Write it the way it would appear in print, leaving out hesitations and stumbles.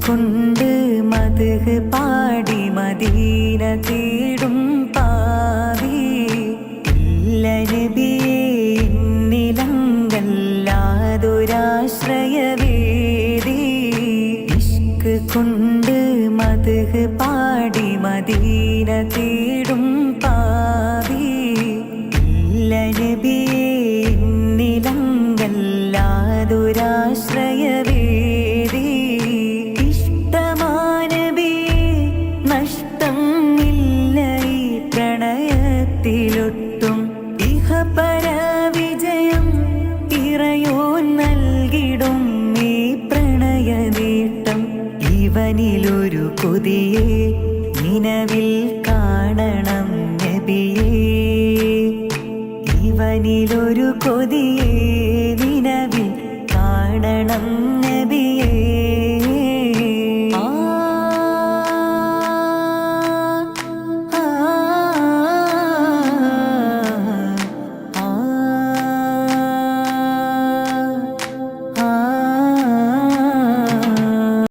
കൊണ്ട് മദ്ഹ് പാടി മദീന തേടും പാവി ഇല്ല നബിയേ എന്നിലങ്കല്ലാതൊരാശ്രയവേദി ഇഷ്ക് കൊണ്ട് മദ്ഹ് പാടി മദീന തേടും പാവി ഇല്ല നബിയേ എന്നിലങ്കല്ലാതൊരാശ്രയവേദി ൊട്ടും ഇഹപരവിജയം ഇറയോൻ നൽകിടും ഈ പ്രണയനീട്ടം ഇവനിലൊരു കൊതിയെ നിലവിൽ കാണണം നബിയേ ഇവനിലൊരു കൊതിയെ നിലവിൽ കാണണം